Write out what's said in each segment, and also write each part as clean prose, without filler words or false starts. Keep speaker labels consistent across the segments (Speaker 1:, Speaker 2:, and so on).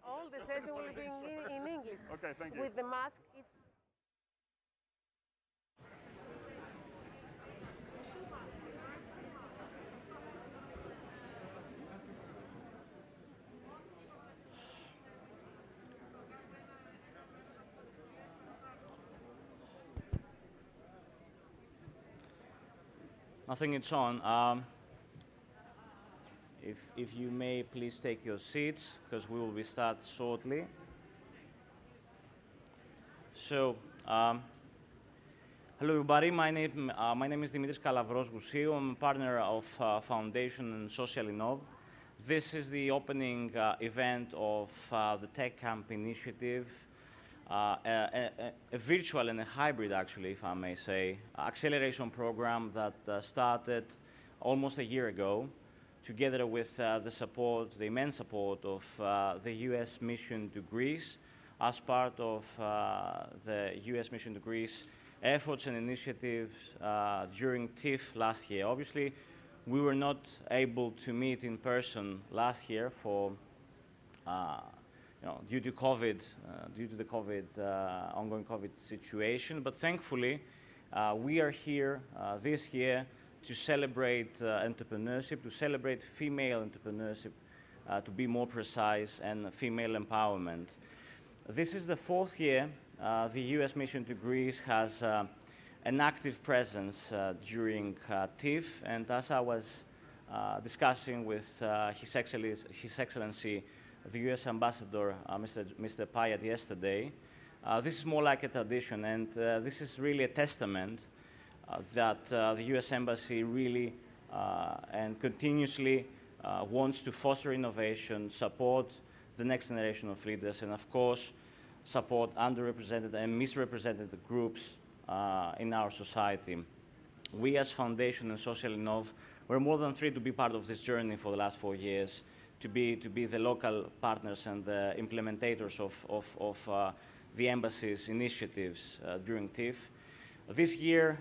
Speaker 1: All the session will be in English.
Speaker 2: Okay, thank you.
Speaker 1: With the mask, it's...
Speaker 3: I think it's on. If you may please take your seats, because we will be start shortly. So, hello everybody. My name is Dimitris Kalavros-Gousiou. I'm a partner of Found.ation and Social Innov. This is the opening event of the TechCamp initiative, a virtual and a hybrid, actually, if I may say, acceleration program that started almost a year ago, together with the immense support of the U.S. mission to Greece, as part of the U.S. mission to Greece efforts and initiatives during TIFF last year. Obviously, we were not able to meet in person last year for, due to COVID, due to the ongoing COVID situation. But thankfully, we are here this year to celebrate entrepreneurship, to celebrate female entrepreneurship, to be more precise, and female empowerment. This is the fourth year the U.S. mission to Greece has an active presence during TIFF, and as I was discussing with His Excellency, the U.S. Ambassador, Mr. Pyatt, yesterday, this is more like a tradition, and this is really a testament that the U.S. Embassy really and continuously wants to foster innovation, support the next generation of leaders, and of course, support underrepresented and misrepresented groups in our society. We as Found.ation and Social Innov, we're more than thrilled to be part of this journey for the last 4 years, to be the local partners and the implementators of the embassy's initiatives during TIFF. This year,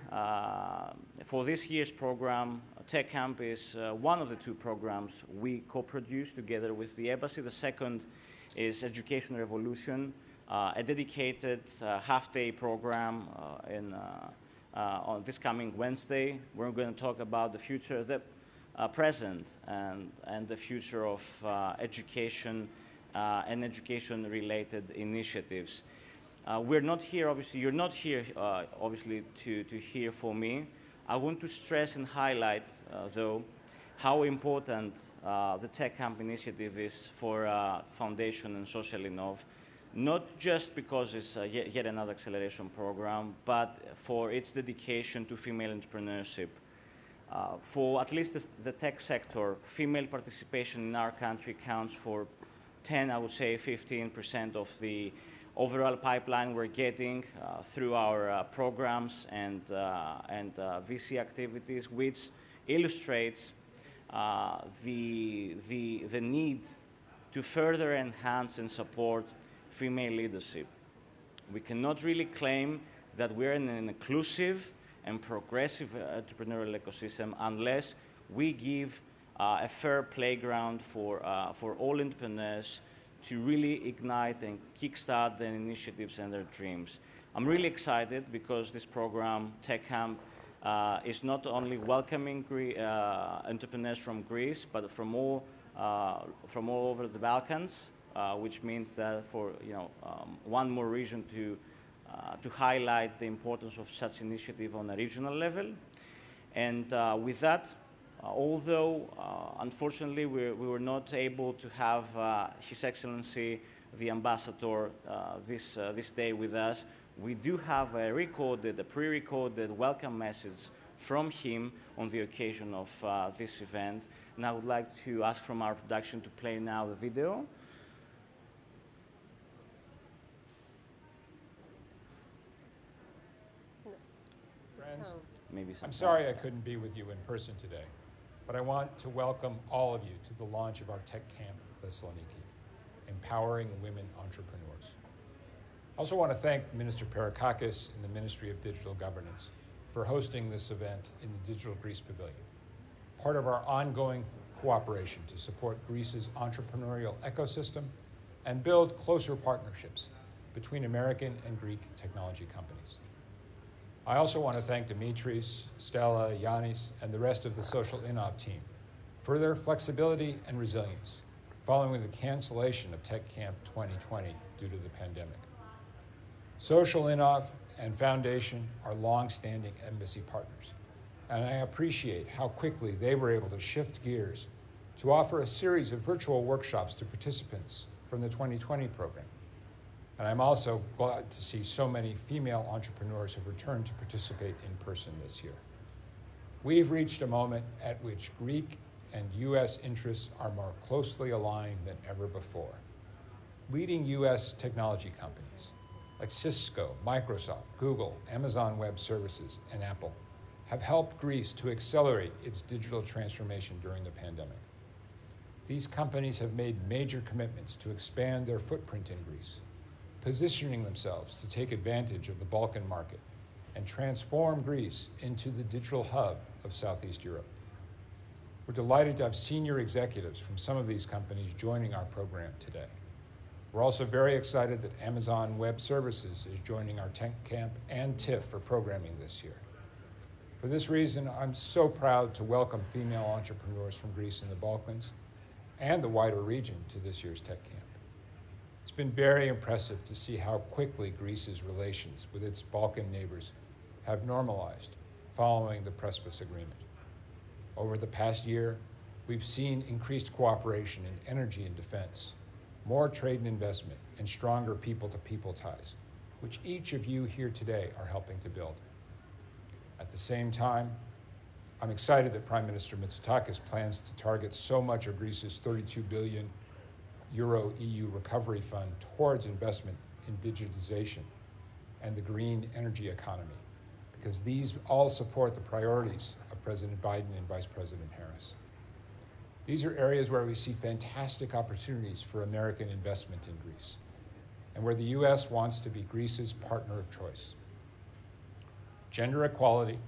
Speaker 3: for this year's program, TechCamp is one of the two programs we co-produced together with the embassy. The second is Education Revolution, a dedicated half-day program on this coming Wednesday. We're going to talk about the future, the present, and the future of education and education-related initiatives. We're not here, obviously, you're not here, obviously, to hear from me. I want to stress and highlight, though, how important the TechCamp initiative is for Found.ation and Social Innov, not just because it's yet another acceleration program, but for its dedication to female entrepreneurship. For at least the tech sector, female participation in our country counts for 10, I would say 15% of the overall pipeline we're getting through our programs and VC activities, which illustrates the need to further enhance and support female leadership. We cannot really claim that we're in an inclusive and progressive entrepreneurial ecosystem unless we give a fair playground for all entrepreneurs to really ignite and kickstart their initiatives and their dreams. I'm really excited because this program, TechCamp, is not only welcoming entrepreneurs from Greece, but from all over the Balkans, which means that for one more reason to highlight the importance of such initiative on a regional level. And with that, although unfortunately we were not able to have His Excellency the Ambassador this day with us, we do have a pre-recorded welcome message from him on the occasion of this event. And I would like to ask from our production to play now the video.
Speaker 4: Friends,
Speaker 3: Maybe
Speaker 4: I'm sorry I couldn't be with you in person today, but I want to welcome all of you to the launch of our TechCamp Thessaloniki, Empowering Women Entrepreneurs. I also want to thank Minister Perakakis and the Ministry of Digital Governance for hosting this event in the Digital Greece Pavilion, part of our ongoing cooperation to support Greece's entrepreneurial ecosystem and build closer partnerships between American and Greek technology companies. I also want to thank Dimitris, Stella, Yanis, and the rest of the Social Innov team for their flexibility and resilience following the cancellation of TechCamp 2020 due to the pandemic. Social Innov and Found.ation are long-standing embassy partners, and I appreciate how quickly they were able to shift gears to offer a series of virtual workshops to participants from the 2020 program. And I'm also glad to see so many female entrepreneurs have returned to participate in person this year. We've reached a moment at which Greek and U.S. interests are more closely aligned than ever before. Leading U.S. technology companies like Cisco, Microsoft, Google, Amazon Web Services, and Apple have helped Greece to accelerate its digital transformation during the pandemic. These companies have made major commitments to expand their footprint in Greece, positioning themselves to take advantage of the Balkan market and transform Greece into the digital hub of Southeast Europe. We're delighted to have senior executives from some of these companies joining our program today. We're also very excited that Amazon Web Services is joining our TechCamp and TIFF for programming this year. For this reason, I'm so proud to welcome female entrepreneurs from Greece and the Balkans and the wider region to this year's TechCamp. It's been very impressive to see how quickly Greece's relations with its Balkan neighbors have normalized following the Prespas Agreement. Over the past year, we've seen increased cooperation in energy and defense, more trade and investment, and stronger people-to-people ties, which each of you here today are helping to build. At the same time, I'm excited that Prime Minister Mitsotakis plans to target so much of Greece's 32 billion euro EU recovery fund towards investment in digitization and the green energy economy, because these all support the priorities of President Biden and Vice President Harris. These are areas where we see fantastic opportunities for American investment in Greece, and where the U.S. wants to be Greece's partner of choice. Gender equality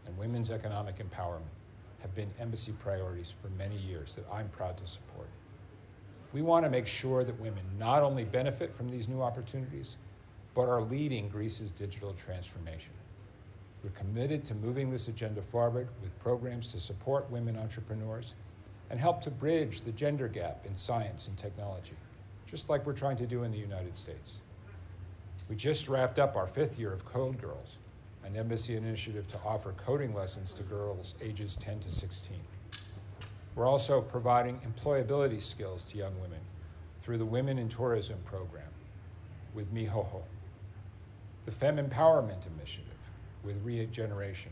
Speaker 4: and women's economic empowerment have been embassy priorities for many years that I'm proud to support. We want to make sure that women not only benefit from these new opportunities, but are leading Greece's digital transformation. We're committed to moving this agenda forward with programs to support women entrepreneurs and help to bridge the gender gap in science and technology, just like we're trying to do in the United States. We just wrapped up our 5th year of Code Girls, an embassy initiative to offer coding lessons to girls ages 10 to 16. We're also providing employability skills to young women through the Women in Tourism program with Mihoho, the Femme Empowerment Initiative with Regeneration,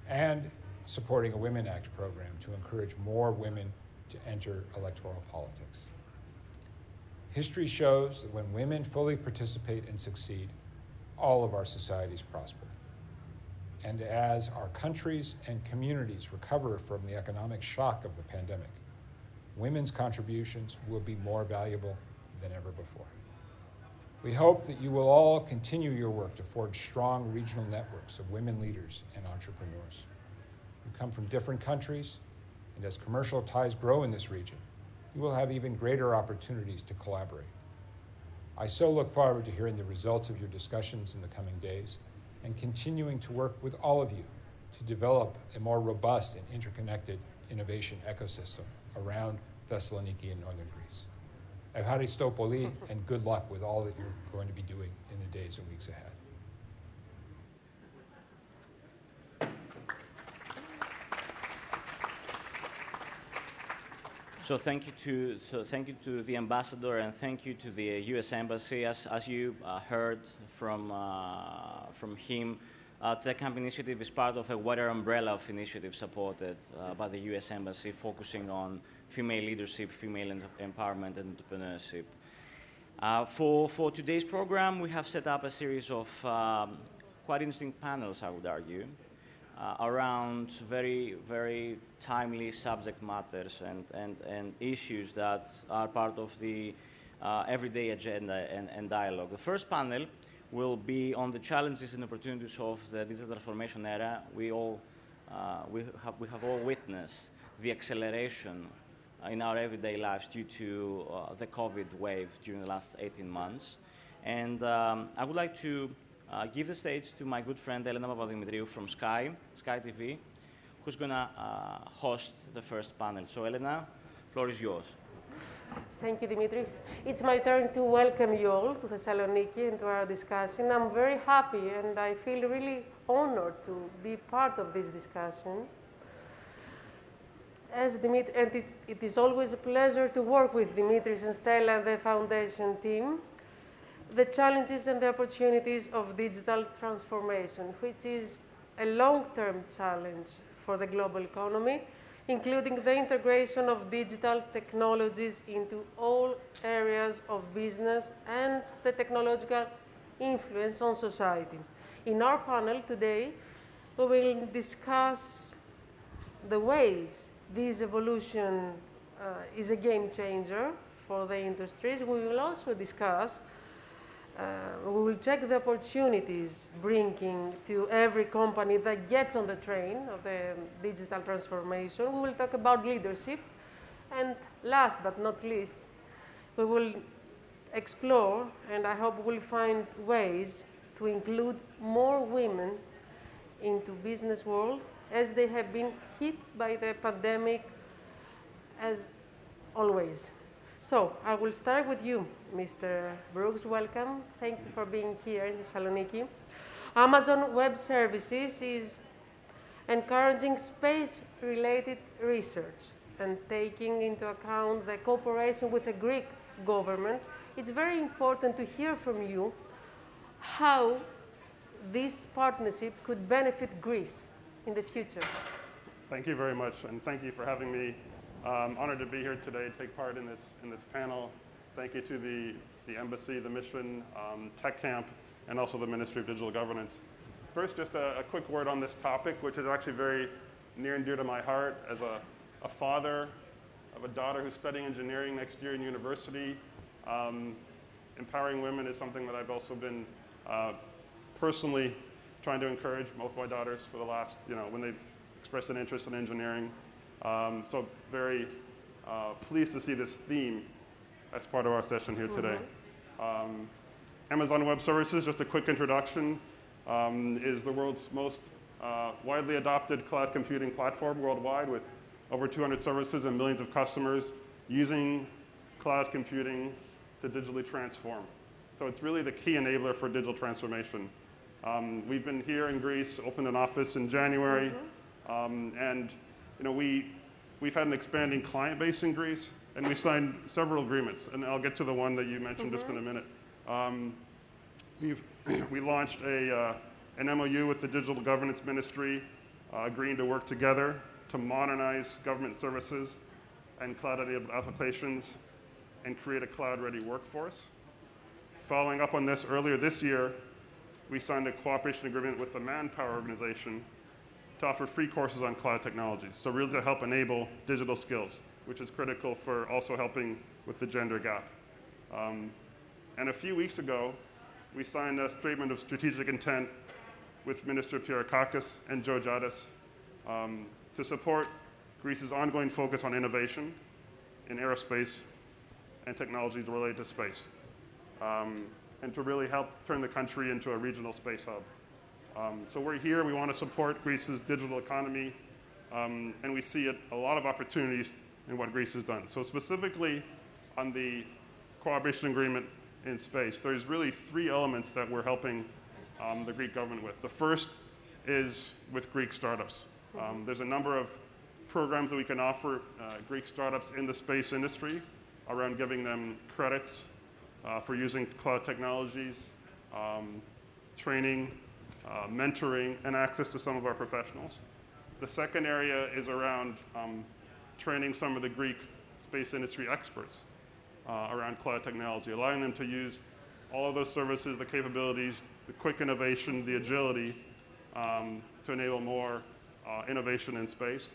Speaker 4: and supporting a Women Act program to encourage more women to enter electoral politics. History shows that when women fully participate and succeed, all of our societies prosper. And as our countries and communities recover from the economic shock of the pandemic, women's contributions will be more valuable than ever before. We hope that you will all continue your work to forge strong regional networks of women leaders and entrepreneurs. You come from different countries, and as commercial ties grow in this region, you will have even greater opportunities to collaborate. I so look forward to hearing the results of your discussions in the coming days and continuing to work with all of you to develop a more robust and interconnected innovation ecosystem around Thessaloniki and northern Greece. Evharisto poli, and good luck with all that you're going to be doing in the days and weeks ahead.
Speaker 3: So thank you to the ambassador, and thank you to the U.S. Embassy. As you heard from him, TechCamp initiative is part of a wider umbrella of initiatives supported by the U.S. Embassy, focusing on female leadership, female empowerment, and entrepreneurship. For today's program, we have set up a series of quite interesting panels, I would argue, around very, very timely subject matters and issues that are part of the everyday agenda and dialogue. The first panel will be on the challenges and opportunities of the digital transformation era. We have all witnessed the acceleration in our everyday lives due to the COVID wave during the last 18 months. And I would like to give the stage to my good friend Elena Papadimitriou from Sky TV, who's going to host the first panel. So Elena, the floor is yours.
Speaker 1: Thank you, Dimitris. It's my turn to welcome you all to Thessaloniki and to our discussion. I'm very happy and I feel really honored to be part of this discussion. It is always a pleasure to work with Dimitris and Stella and the Foundation team. The challenges and the opportunities of digital transformation, which is a long-term challenge for the global economy, including the integration of digital technologies into all areas of business and the technological influence on society. In our panel today, we will discuss the ways this evolution is a game changer for the industries. We will also discuss we will check the opportunities bringing to every company that gets on the train of the digital transformation. We will talk about leadership. And last but not least, we will explore, and I hope we'll find ways to include more women into business world as they have been hit by the pandemic as always. So I will start with you, Mr. Brooks. Welcome. Thank you for being here in Thessaloniki. Amazon Web Services is encouraging space-related research and taking into account the cooperation with the Greek government. It's very important to hear from you how this partnership could benefit Greece in the future.
Speaker 2: Thank you very much, and thank you for having me. Honored to be here today, take part in this panel. Thank you to the embassy, the mission, TechCamp, and also the Ministry of Digital Governance. First, just a quick word on this topic, which is actually very near and dear to my heart. As a father of a daughter who's studying engineering next year in university, empowering women is something that I've also been personally trying to encourage both my daughters for the last, when they've expressed an interest in engineering. So very pleased to see this theme as part of our session here today. Amazon Web Services, just a quick introduction, is the world's most widely adopted cloud computing platform worldwide with over 200 services and millions of customers using cloud computing to digitally transform. So it's really the key enabler for digital transformation. We've been here in Greece, opened an office in January, and we've had an expanding client base in Greece, and we signed several agreements, and I'll get to the one that you mentioned just in a minute. We launched an MOU with the Digital Governance Ministry, agreeing to work together to modernize government services and cloud-enabled applications and create a cloud-ready workforce. Following up on this, earlier this year, we signed a cooperation agreement with the Manpower Organization to offer free courses on cloud technologies, so really to help enable digital skills, which is critical for also helping with the gender gap. And a few weeks ago, we signed a statement of strategic intent with Minister Pyatt and Georgiadis to support Greece's ongoing focus on innovation in aerospace and technologies related to space, and to really help turn the country into a regional space hub. So we're here, we want to support Greece's digital economy, and we see a lot of opportunities in what Greece has done. So specifically on the cooperation agreement in space, there's really three elements that we're helping the Greek government with. The first is with Greek startups. There's a number of programs that we can offer Greek startups in the space industry around giving them credits for using cloud technologies, training, mentoring, and access to some of our professionals. The second area is around training some of the Greek space industry experts around cloud technology, allowing them to use all of those services, the capabilities, the quick innovation, the agility to enable more innovation in space.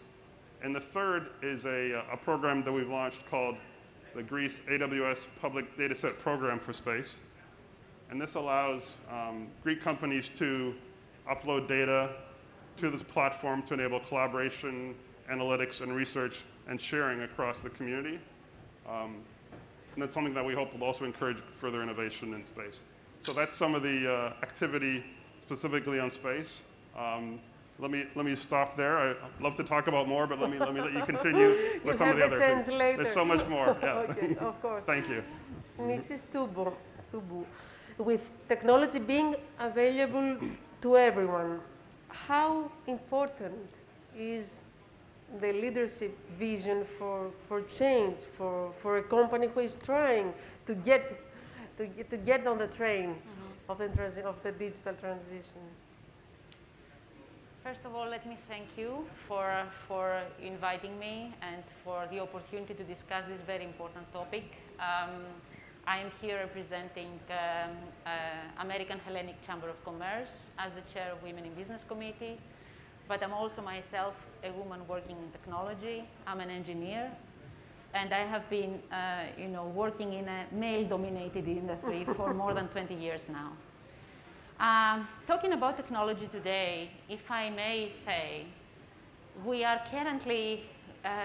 Speaker 2: And the third is a program that we've launched called the Greece AWS Public Dataset Program for Space. And this allows Greek companies to upload data to this platform to enable collaboration, analytics, and research and sharing across the community. And that's something that we hope will also encourage further innovation in space. So that's some of the activity specifically on space. Let me stop there. I'd love to talk about more, but let me let you continue with some of the other things.
Speaker 1: Later.
Speaker 2: There's so much more. Yeah.
Speaker 1: Okay, of course.
Speaker 2: Thank you.
Speaker 1: Mrs. Stubu, with technology being available to everyone, how important is the leadership vision for change, for a company who is trying to get on the train of the digital transition?
Speaker 5: First of all, let me thank you for inviting me and for the opportunity to discuss this very important topic. I am here representing American Hellenic Chamber of Commerce as the chair of Women in Business Committee, but I'm also myself a woman working in technology. I'm an engineer, and I have been working in a male-dominated industry for more than 20 years now. Talking about technology today, if I may say, we are currently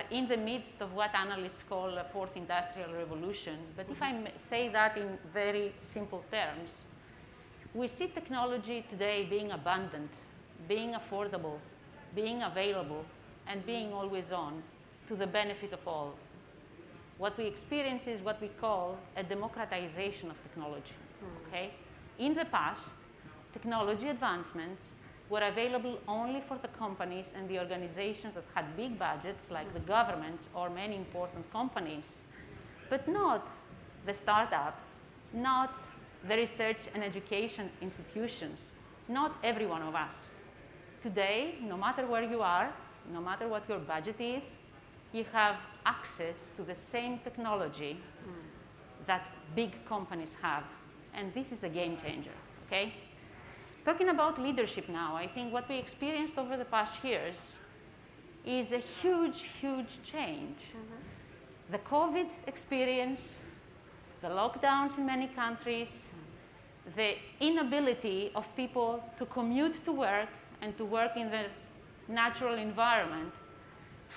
Speaker 5: in the midst of what analysts call a fourth industrial revolution. But if I say that in very simple terms, we see technology today being abundant, being affordable, being available, and being always on to the benefit of all. What we experience is what we call a democratization of technology. Okay? In the past, technology advancements were available only for the companies and the organizations that had big budgets, like the governments or many important companies, but not the startups, not the research and education institutions, not every one of us. Today, no matter where you are, no matter what your budget is, you have access to the same technology that big companies have. And this is a game changer, okay? Talking about leadership now, I think what we experienced over the past years is a huge, huge change. The COVID experience, the lockdowns in many countries, the inability of people to commute to work and to work in the natural environment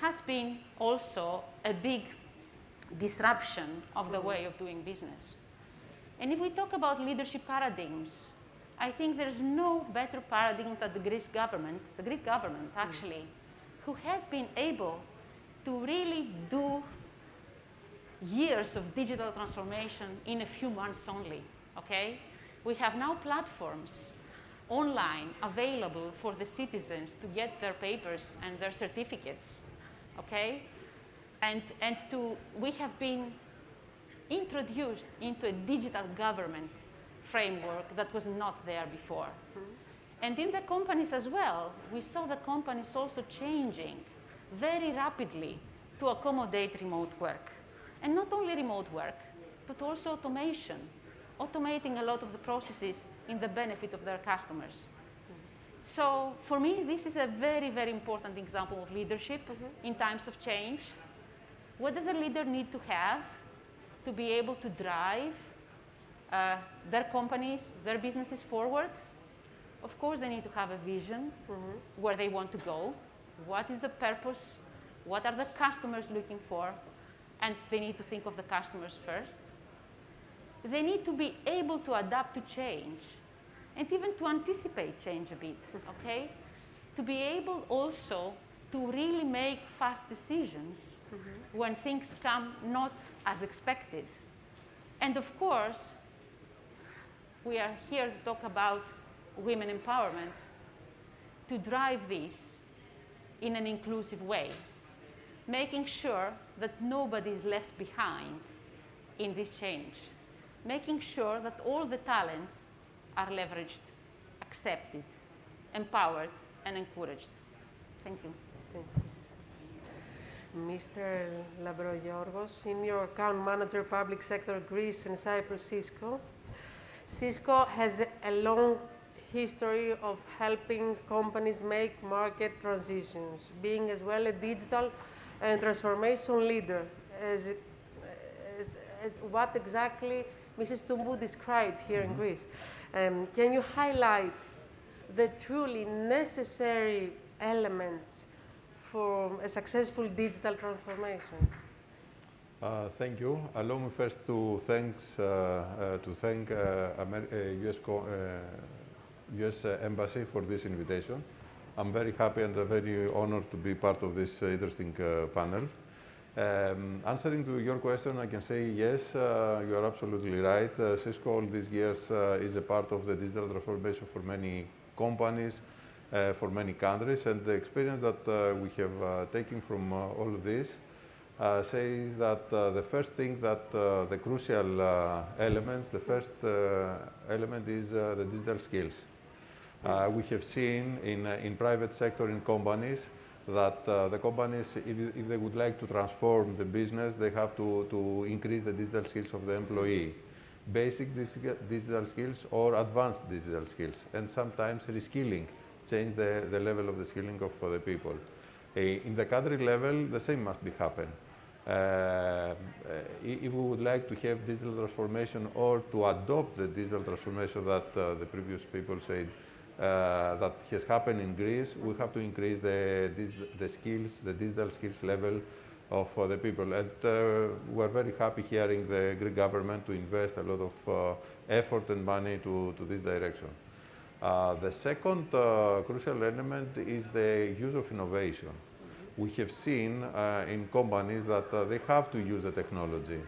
Speaker 5: has been also a big disruption of the way of doing business. And if we talk about leadership paradigms, I think there's no better paradigm than the Greek government actually, who has been able to really do years of digital transformation in a few months only, okay? We have now platforms online available for the citizens to get their papers and their certificates, okay? And we have been introduced into a digital government framework that was not there before. And in the companies as well, we saw the companies also changing very rapidly to accommodate remote work. And not only remote work, but also automation, automating a lot of the processes in the benefit of their customers. So for me, this is a very, very important example of leadership in times of change. What does a leader need to have to be able to drive their companies, their businesses forward? Of course, they need to have a vision where they want to go. What is the purpose? What are the customers looking for? And they need to think of the customers first. They need to be able to adapt to change and even to anticipate change a bit, okay? To be able also to really make fast decisions when things come not as expected. And of course, we are here to talk about women empowerment, to drive this in an inclusive way, making sure that nobody is left behind in this change, making sure that all the talents are leveraged, accepted, empowered, and encouraged. Thank you.
Speaker 1: Thank you, Mr. Lavrogiorgos, Senior Account Manager, Public Sector, Greece and Cyprus, Cisco. Cisco has a long history of helping companies make market transitions, being as well a digital and transformation leader, as what exactly Mrs. Tumbu described here in Greece. Can you highlight the truly necessary elements for a successful digital transformation?
Speaker 6: Thank you. Allow me first to thank US Embassy for this invitation. I'm very happy and very honored to be part of this interesting panel. Answering to your question, I can say yes, you are absolutely right. Cisco all these years is a part of the digital transformation for many companies, for many countries, and the experience that we have taken from all of this says that the first thing that the crucial elements, the first element is the digital skills. We have seen in private sector, in companies, that the companies, if they would like to transform the business, they have to increase the digital skills of the employee. Basic digital skills or advanced digital skills, and sometimes reskilling, change the level of the skilling of the people. In the country level, the same must be happen. If we would like to have digital transformation or to adopt the digital transformation that the previous people said that has happened in Greece, we have to increase the skills, the digital skills level of the people. And we're very happy hearing the Greek government to invest a lot of effort and money to this direction. The second crucial element is the use of innovation. We have seen in companies that they have to use the technology.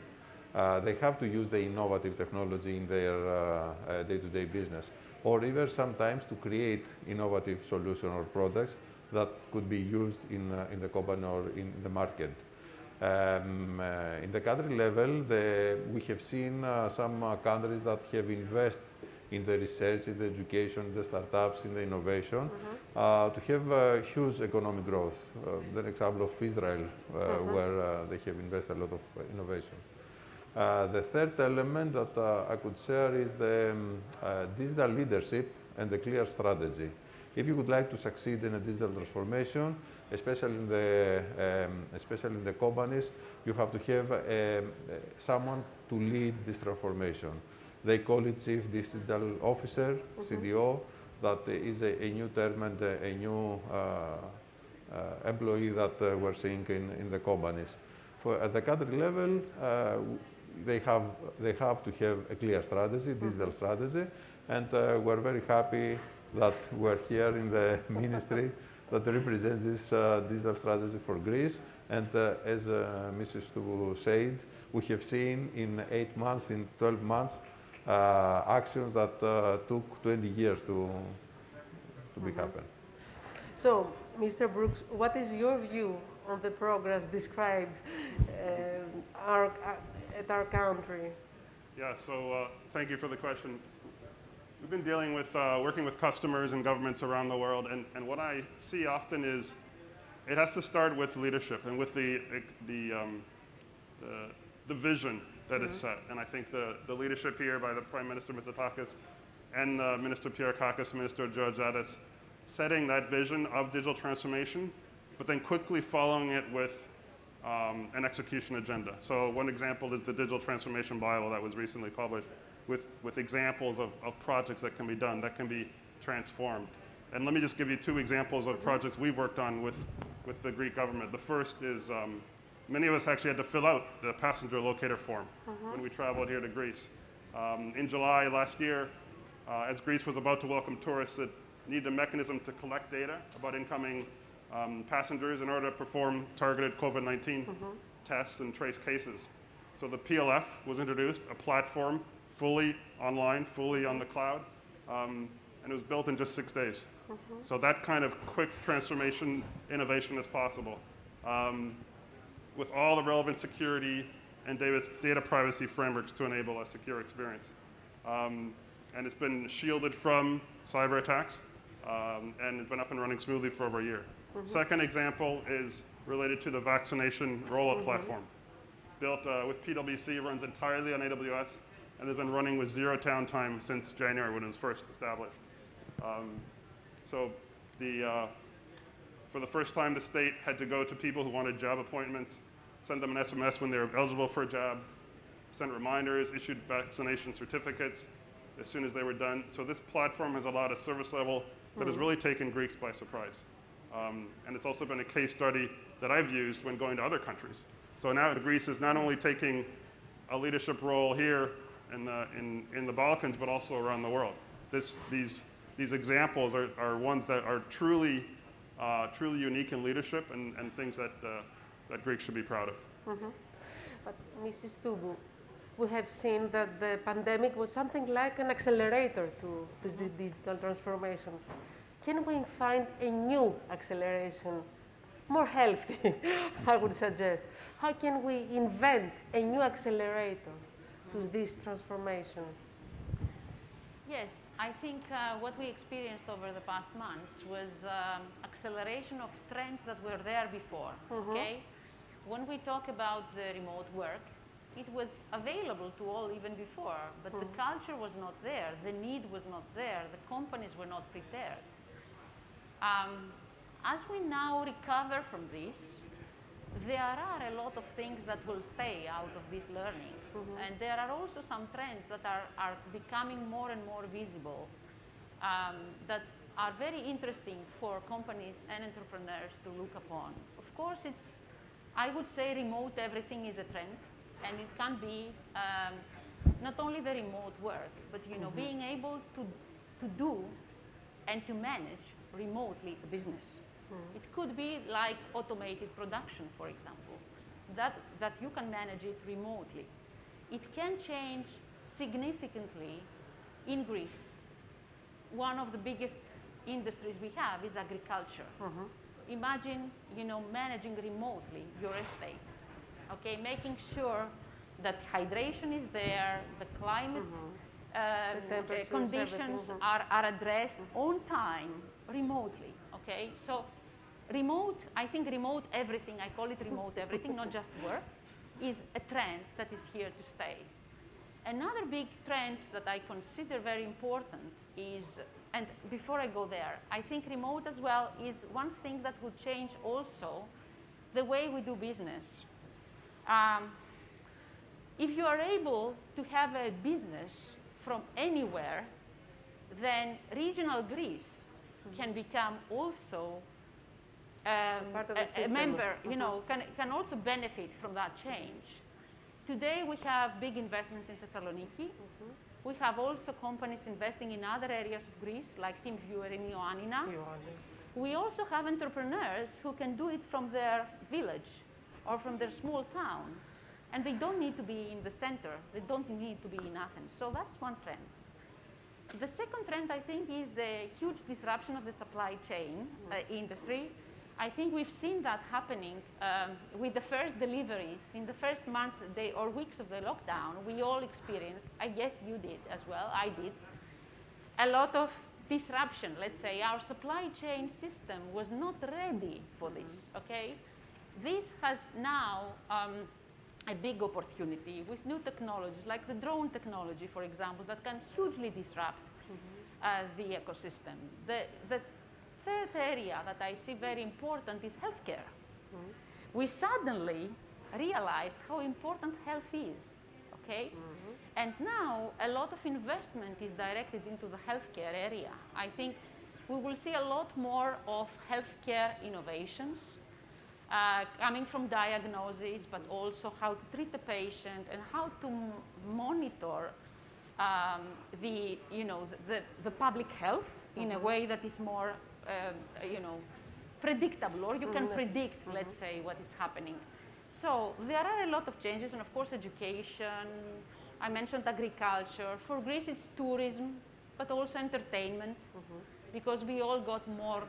Speaker 6: They have to use the innovative technology in their day-to-day business, or even sometimes to create innovative solutions or products that could be used in the company or in the market. In the country level, we have seen some countries that have invested in the research, in the education, the startups, in the innovation, to have huge economic growth. The example of Israel, where they have invested a lot of innovation. The third element that I could share is the digital leadership and the clear strategy. If you would like to succeed in a digital transformation, especially in the companies, you have to have someone to lead this transformation. They call it Chief Digital Officer, CDO. That is a new term and a new employee that we're seeing in the companies. At the country level, they have to have a clear strategy, digital strategy, and we're very happy that we're here in the ministry that represents this digital strategy for Greece. And as Mrs. Stu said, we have seen in 8 months, in 12 months, actions that took 20 years to be happen.
Speaker 1: So, Mr. Brooks, what is your view on the progress described at our country?
Speaker 2: Yeah, so thank you for the question. We've been dealing with, working with customers and governments around the world, and what I see often is it has to start with leadership and with the vision that is set. And I think the leadership here by the Prime Minister Mitsotakis and Minister Pierakakis, Minister Georgiadis, setting that vision of digital transformation, but then quickly following it with an execution agenda. So one example is the Digital Transformation Bible that was recently published with examples of projects that can be done, that can be transformed. And let me just give you 2 examples of projects we've worked on with the Greek government. The first is many of us actually had to fill out the passenger locator form when we traveled here to Greece. In July last year, as Greece was about to welcome tourists, it needed a mechanism to collect data about incoming passengers in order to perform targeted COVID-19 tests and trace cases. So the PLF was introduced, a platform fully online, fully on the cloud, and it was built in just 6 days. So that kind of quick transformation innovation is possible. With all the relevant security and data privacy frameworks to enable a secure experience. And it's been shielded from cyber attacks, and it's been up and running smoothly for over a year. Second example is related to the vaccination rollout platform. Built with PwC, runs entirely on AWS, and has been running with 0 downtime since January when it was first established. For the first time, the state had to go to people who wanted job appointments, send them an SMS when they were eligible for a job, sent reminders, issued vaccination certificates as soon as they were done. So this platform has allowed a service level that has really taken Greeks by surprise. And it's also been a case study that I've used when going to other countries. So now Greece is not only taking a leadership role here in the Balkans, but also around the world. These examples are ones that are truly unique in leadership and things that Greeks should be proud of.
Speaker 1: Mm-hmm. But Mrs. Toubou, we have seen that the pandemic was something like an accelerator to this digital transformation. Can we find a new acceleration, more healthy, I would suggest? How can we invent a new accelerator to this transformation?
Speaker 5: Yes, I think what we experienced over the past months was acceleration of trends that were there before, okay? When we talk about the remote work, it was available to all even before, but the culture was not there, the need was not there, the companies were not prepared. As we now recover from this, there are a lot of things that will stay out of these learnings. And there are also some trends that are becoming more and more visible that are very interesting for companies and entrepreneurs to look upon. Of course, I would say remote everything is a trend, and it can be not only the remote work, but being able to do and to manage remotely a business. It could be like automated production, for example, that you can manage it remotely. It can change significantly in Greece. One of the biggest industries we have is agriculture. Imagine, managing remotely your estate, okay, making sure that hydration is there, the climate conditions are addressed on time, remotely, okay? So I think remote everything, I call it remote everything, not just work, is a trend that is here to stay. Another big trend that I consider very important is, and before I go there, I think remote as well is one thing that would change also the way we do business. If you are able to have a business from anywhere, then regional Greece can become also a member, can also benefit from that change. Today we have big investments in Thessaloniki. We have also companies investing in other areas of Greece, like Team Viewer in Ioannina. We also have entrepreneurs who can do it from their village or from their small town. And they don't need to be in the center. They don't need to be in Athens. So that's one trend. The second trend, I think, is the huge disruption of the supply chain industry. I think we've seen that happening with the first deliveries. In the first months or weeks of the lockdown, we all experienced, I guess you did as well, I did, a lot of disruption. Let's say our supply chain system was not ready for this, okay? This has now a big opportunity with new technologies, like the drone technology, for example, that can hugely disrupt the ecosystem. The third area that I see very important is healthcare. We suddenly realized how important health is, okay? And now a lot of investment is directed into the healthcare area. I think we will see a lot more of healthcare innovations coming from diagnosis, but also how to treat the patient and how to monitor the public health in a way that is more predictable, or you can predict, let's say, what is happening. So there are a lot of changes, and of course education. I mentioned agriculture. For Greece it's tourism, but also entertainment, because we all got more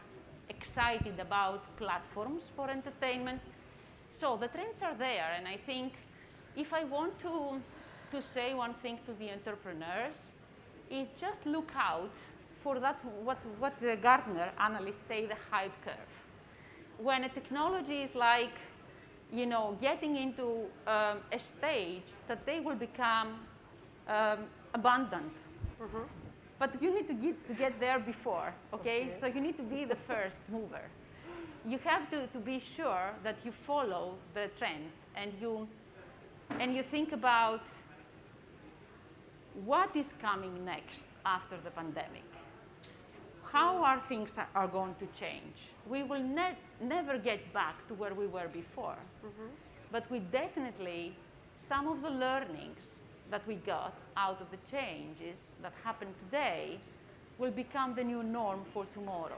Speaker 5: excited about platforms for entertainment. So the trends are there, and I think if I want to say one thing to the entrepreneurs is just look out for that, what the Gartner analysts say, the hype curve. When a technology is like, getting into a stage that they will become abundant. But you need to get there before, okay? So you need to be the first mover. You have to be sure that you follow the trend and you think about what is coming next after the pandemic. how are things are going to change? We will never get back to where we were before. But we definitely, some of the learnings that we got out of the changes that happen today will become the new norm for tomorrow.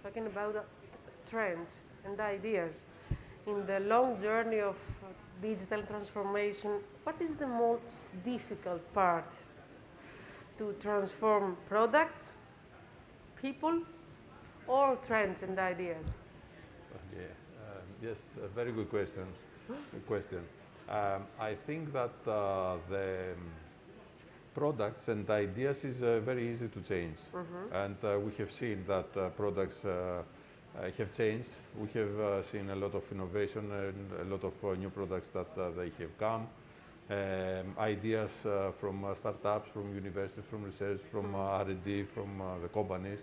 Speaker 1: Talking about trends and ideas, in the long journey of digital transformation, what is the most difficult part? To transform products, people, or trends and ideas?
Speaker 6: Yes, a very good question. I think that the products and ideas is very easy to change. And we have seen that products have changed. We have seen a lot of innovation and a lot of new products that they have come. Ideas from startups, from universities, from research, from R&D, from the companies.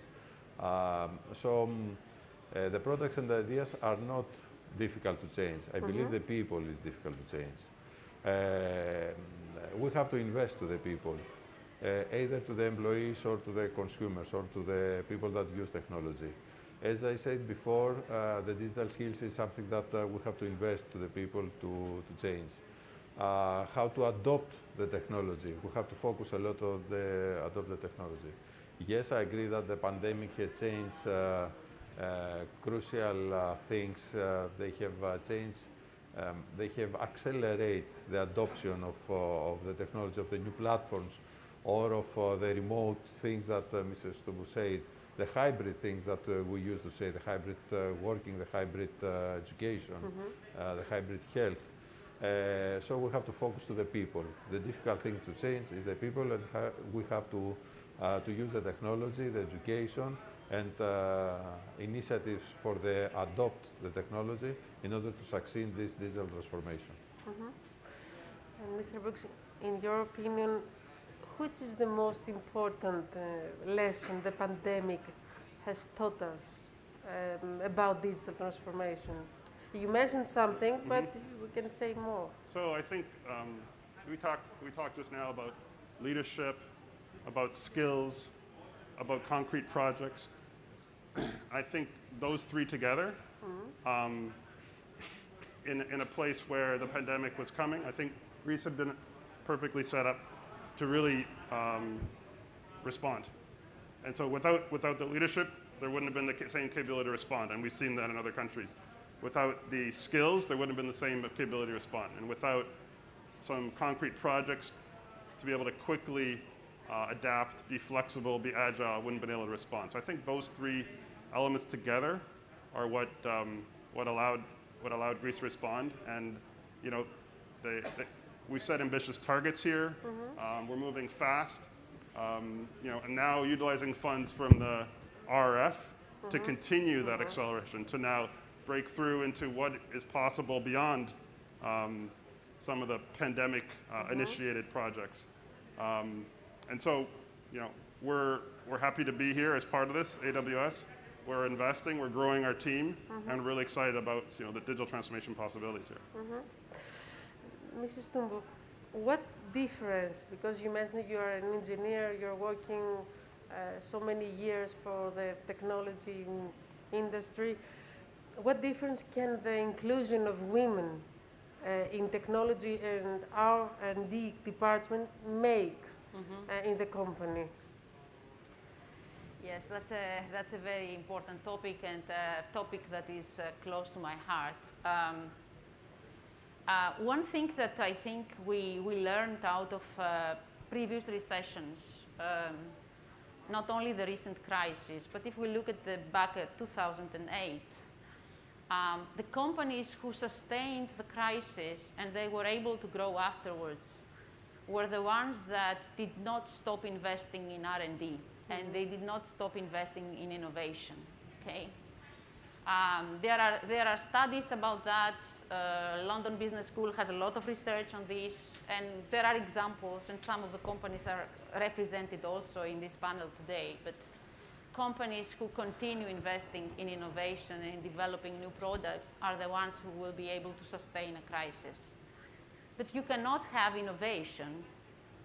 Speaker 6: The products and the ideas are not difficult to change. I believe the people is difficult to change. We have to invest to the people, either to the employees or to the consumers or to the people that use technology. As I said before, the digital skills is something that we have to invest to the people to change. How to adopt the technology. We have to focus a lot on adopt the technology. Yes, I agree that the pandemic has changed crucial things. They have changed. They have accelerated the adoption of the technology, of the new platforms, or of the remote things that Mr. Stubu said, the hybrid things that we used to say, the hybrid working, the hybrid education, the hybrid health. So we have to focus to the people. The difficult thing to change is the people, and we have to use the technology, the education, and initiatives for the adopt the technology in order to succeed in this digital transformation.
Speaker 1: And Mr. Brooks, in your opinion, which is the most important lesson the pandemic has taught us about digital transformation? You mentioned something, but we can say more.
Speaker 2: So I think we talked just now about leadership, about skills, about concrete projects. I think those three together, in a place where the pandemic was coming, I think Greece had been perfectly set up to really respond. And so without the leadership, there wouldn't have been the same capability to respond, and we've seen that in other countries. Without the skills, there wouldn't have been the same capability to respond. And without some concrete projects to be able to quickly adapt, be flexible, be agile, wouldn't have been able to respond. So I think those three elements together are what allowed Greece to respond. And you know, we set ambitious targets here. We're moving fast. You know, and now utilizing funds from the RRF to continue that acceleration, to now break through into what is possible beyond some of the pandemic initiated projects. And so, you know, we're happy to be here as part of this, AWS. We're investing, we're growing our team, and really excited about, you know, the digital transformation possibilities here.
Speaker 1: Mrs. Tumbu, what difference, because you mentioned you are an engineer, you're working so many years for the technology industry, what difference can the inclusion of women in technology and R&D department make in the company?
Speaker 5: Yes, that's a very important topic, and a topic that is close to my heart. One thing that I think we learned out of previous recessions, not only the recent crisis, but if we look at back at 2008, the companies who sustained the crisis and they were able to grow afterwards were the ones that did not stop investing in R&D, and they did not stop investing in innovation. Okay, there are studies about that. London Business School has a lot of research on this, and there are examples, and some of the companies are represented also in this panel today. But companies who continue investing in innovation and in developing new products are the ones who will be able to sustain a crisis. But you cannot have innovation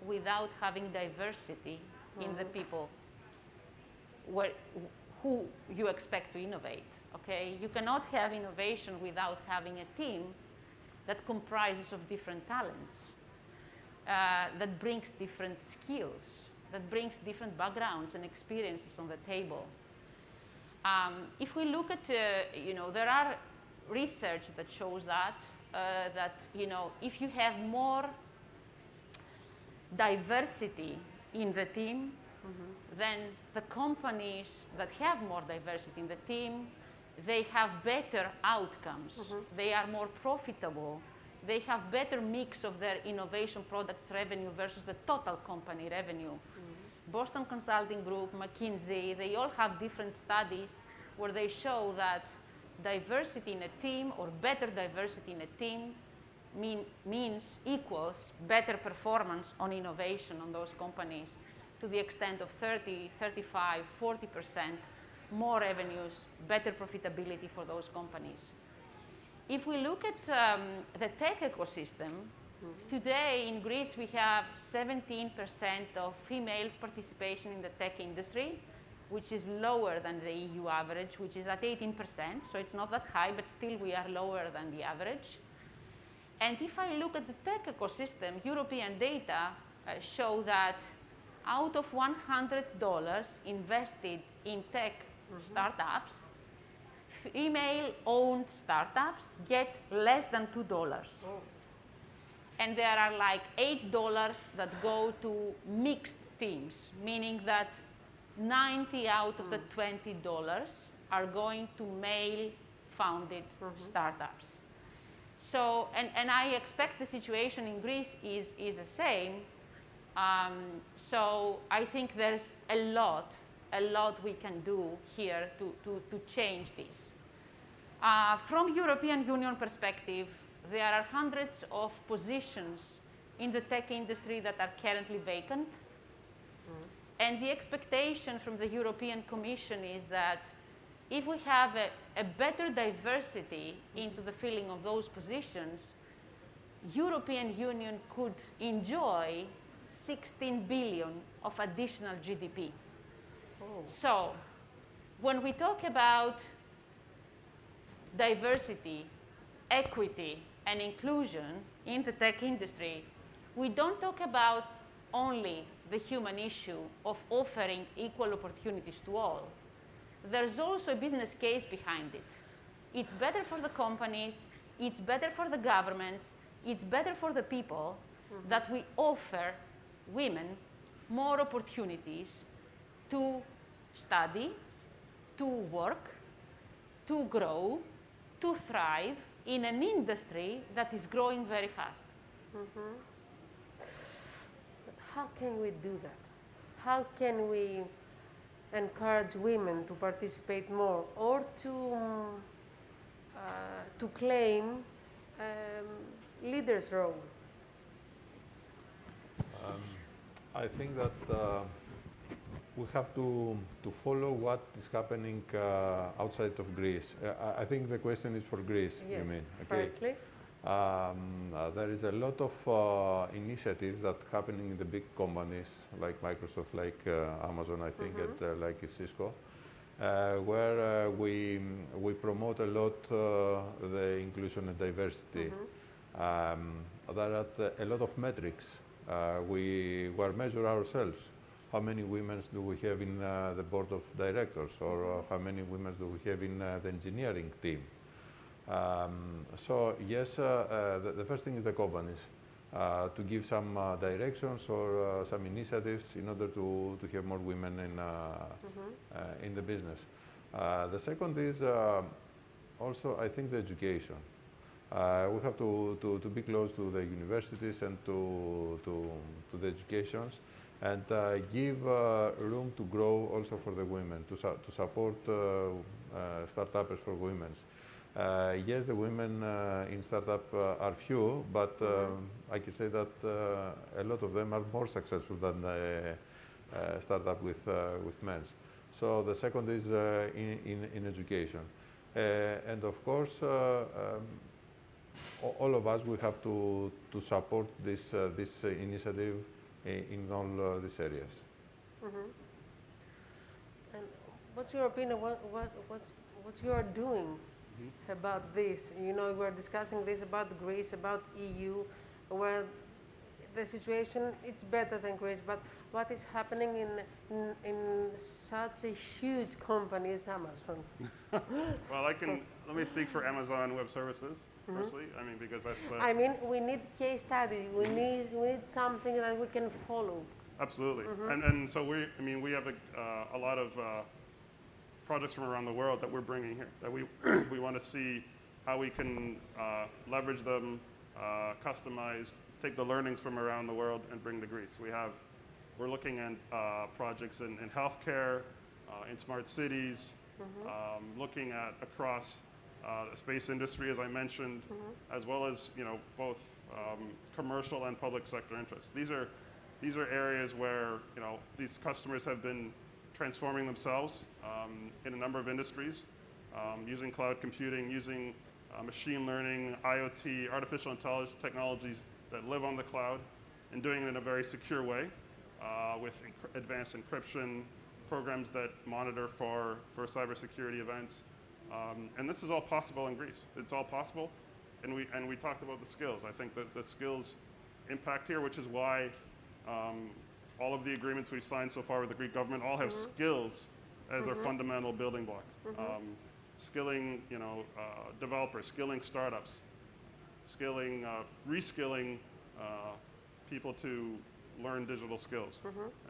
Speaker 5: without having diversity in the people. who you expect to innovate, okay? You cannot have innovation without having a team that comprises of different talents, that brings different skills, that brings different backgrounds and experiences on the table. If we look at, there are research that shows that, if you have more diversity in the team, then the companies that have more diversity in the team, they have better outcomes. They are more profitable. They have better mix of their innovation products revenue versus the total company revenue. Boston Consulting Group, McKinsey, they all have different studies where they show that diversity in a team or better diversity in a team means equals better performance on innovation on those companies to the extent of 30, 35, 40% more revenues, better profitability for those companies. If we look at the tech ecosystem, today in Greece we have 17% of females participation in the tech industry, which is lower than the EU average, which is at 18%. So it's not that high, but still we are lower than the average. And if I look at the tech ecosystem, European data show that out of $100 invested in tech startups, female-owned startups get less than $2. And there are like $8 that go to mixed teams, meaning that 90 out of the $20 are going to male-founded startups. So, and I expect the situation in Greece is the same. So I think there's a lot we can do here to change this. From European Union perspective, there are hundreds of positions in the tech industry that are currently vacant. And the expectation from the European Commission is that if we have a better diversity into the filling of those positions, European Union could enjoy 16 billion of additional GDP. So when we talk about diversity, equity, and inclusion in the tech industry, we don't talk about only the human issue of offering equal opportunities to all. There's also a business case behind it. It's better for the companies, it's better for the governments, it's better for the people that we offer women more opportunities to study, to work, to grow, to thrive in an industry that is growing very fast.
Speaker 1: How can we do that? How can we encourage women to participate more or to claim leaders' role?
Speaker 6: I think that we have to follow what is happening outside of Greece. I think the question is for Greece,
Speaker 1: Yes,
Speaker 6: you mean? Okay.
Speaker 1: Firstly.
Speaker 6: There is a lot of initiatives that are happening in the big companies like Microsoft, like Amazon, I think, and like Cisco, where we promote a lot the inclusion and diversity. There are a lot of metrics. We measure ourselves. How many women do we have in the board of directors, or how many women do we have in the engineering team? So yes, the first thing is the companies to give some directions or some initiatives in order to have more women in the business. The second is also, I think, the education. We have to be close to the universities and to the educations, and give room to grow also for the women, to support startups for women. Yes, the women in startup are few, but I can say that a lot of them are more successful than startup with men. So the second is in education, and of course, all of us will have to support this initiative in all these areas.
Speaker 1: And what's your opinion? What you are doing about this? You know, we're discussing this about Greece, about EU, where the situation it's better than Greece, but what is happening in such a huge company as Amazon?
Speaker 2: Well, let me speak for Amazon Web Services, firstly. I mean, because that's...
Speaker 1: I mean, we need case study. We need something that we can follow.
Speaker 2: Absolutely. And so we have a lot of projects from around the world that we're bringing here, that we want to see how we can leverage them, customize, take the learnings from around the world and bring to Greece. We're looking at projects in healthcare, in smart cities, looking at across the space industry, as I mentioned, as well as both commercial and public sector interests. These are areas where these customers have been transforming themselves in a number of industries, using cloud computing, using machine learning, IoT, artificial intelligence technologies that live on the cloud, and doing it in a very secure way with advanced encryption, programs that monitor for cybersecurity events. And this is all possible in Greece. It's all possible. And we talked about the skills. I think that the skills impact here, which is why all of the agreements we've signed so far with the Greek government all have skills as their fundamental building block. Skilling, developers, skilling startups, skilling, reskilling people to learn digital skills.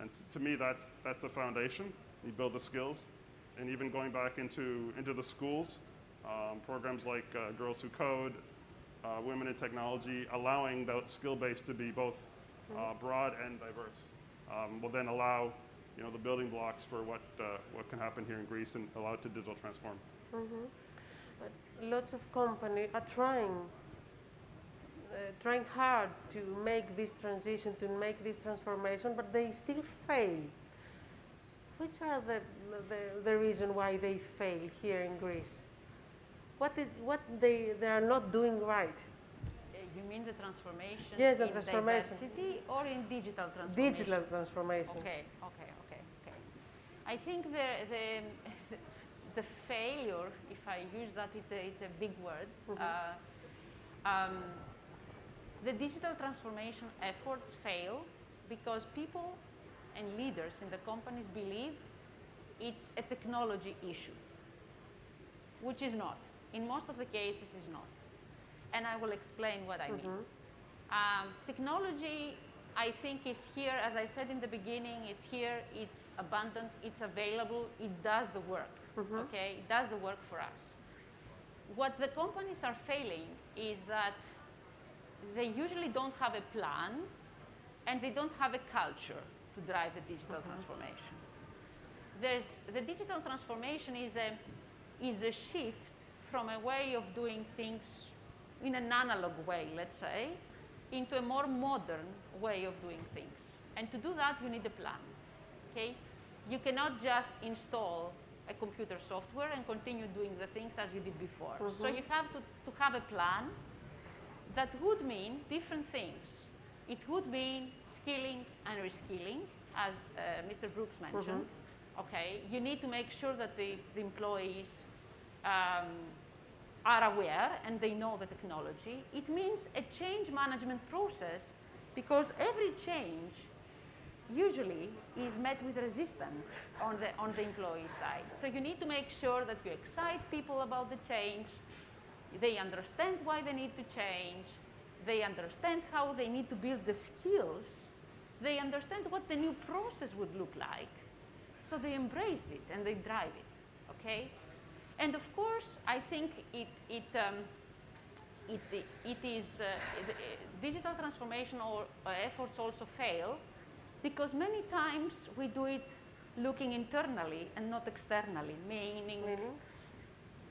Speaker 2: And to me, that's the foundation. You build the skills, and even going back into the schools, programs like Girls Who Code, Women in Technology, allowing that skill base to be both broad and diverse, will then allow the building blocks for what can happen here in Greece and allow it to digital transform.
Speaker 1: But lots of companies are trying hard to make this transition, to make this transformation, but they still fail. Which are the reason why they fail here in Greece? What they are not doing right?
Speaker 5: You mean the transformation
Speaker 1: Yes, the
Speaker 5: in
Speaker 1: transformation.
Speaker 5: diversity or in digital transformation?
Speaker 1: Digital transformation.
Speaker 5: Okay. I think the failure, if I use that, it's a big word. The digital transformation efforts fail because people and leaders in the companies believe it's a technology issue, which is not. In most of the cases, is not. And I will explain what I mean. Technology, I think, is here, as I said in the beginning, is here, it's abundant, it's available, it does the work, okay? It does the work for us. What the companies are failing is that they usually don't have a plan and they don't have a culture to drive the digital transformation. The digital transformation is a shift from a way of doing things in an analog way, let's say, into a more modern way of doing things. And to do that, you need a plan, okay? You cannot just install a computer software and continue doing the things as you did before. So you have to have a plan that would mean different things. It would mean skilling and reskilling, as Mr. Brooks mentioned. Okay, you need to make sure that the employees are aware and they know the technology. It means a change management process, because every change usually is met with resistance on the employee side. So you need to make sure that you excite people about the change. They understand why they need to change. They understand how they need to build the skills. They understand what the new process would look like. So they embrace it and they drive it, okay? And of course, I think digital transformation or efforts also fail because many times we do it looking internally and not externally, meaning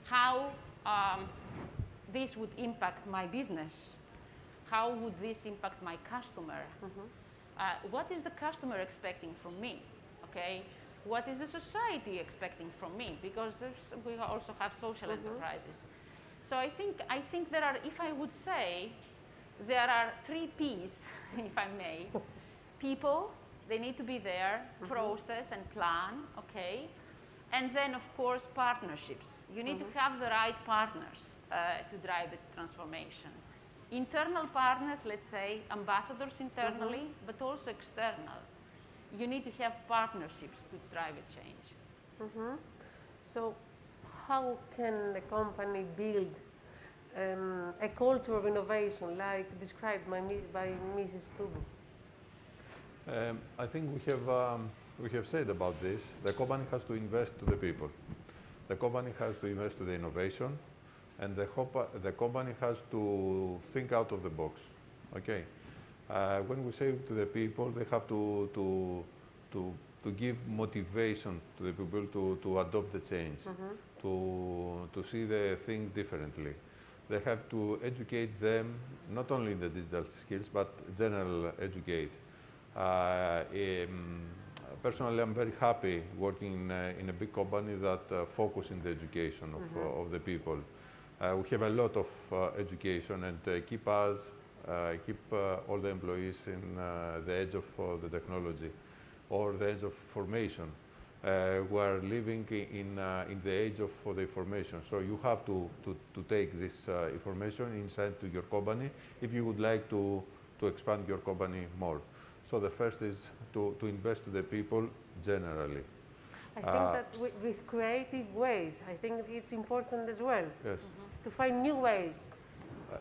Speaker 5: how this would impact my business. How would this impact my customer? What is the customer expecting from me? Okay, what is the society expecting from me? Because we also have social enterprises. So I think there are, if I would say, there are 3 P's, if I may. People, they need to be there, process and plan, okay? And then, of course, partnerships. You need to have the right partners to drive the transformation. Internal partners, let's say, ambassadors internally, but also external. You need to have partnerships to drive a change.
Speaker 1: So how can a company build a culture of innovation like described by Mrs. Tubu?
Speaker 6: I think we have said about this. The company has to invest to the people. The company has to invest to the innovation, and the company has to think out of the box. Okay. When we say to the people, they have to give motivation to the people to adopt the change, to see the thing differently. They have to educate them, not only in the digital skills, but general educate. Personally, I'm very happy working in a big company that focus in the education of the people. We have a lot of education and keep all the employees in the edge of the technology or the edge of formation. We are living in the age of the information. So you have to take this information inside to your company if you would like to expand your company more. So the first is to invest to the people generally.
Speaker 1: I think that with creative ways, I think it's important as well.
Speaker 6: Yes.
Speaker 1: To find new ways.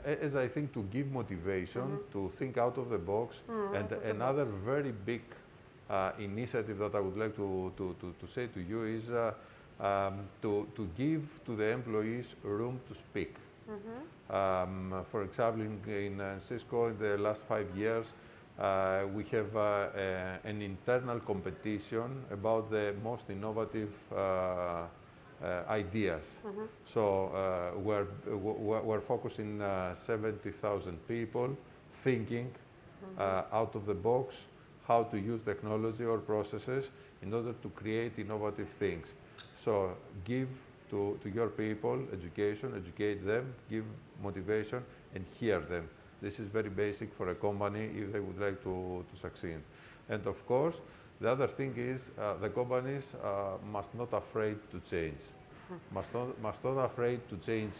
Speaker 6: As I think to give motivation, to think out of the box, and another very big initiative that I would like to say to you is to give to the employees room to speak. For example, in Cisco, in the last 5 years, we have an internal competition about the most innovative ideas. So we're focusing 70,000 people thinking out of the box how to use technology or processes in order to create innovative things. So give to your people education, educate them, give motivation, and hear them. This is very basic for a company if they would like to succeed. And of course, the other thing is the companies must not afraid to change. Must not afraid to change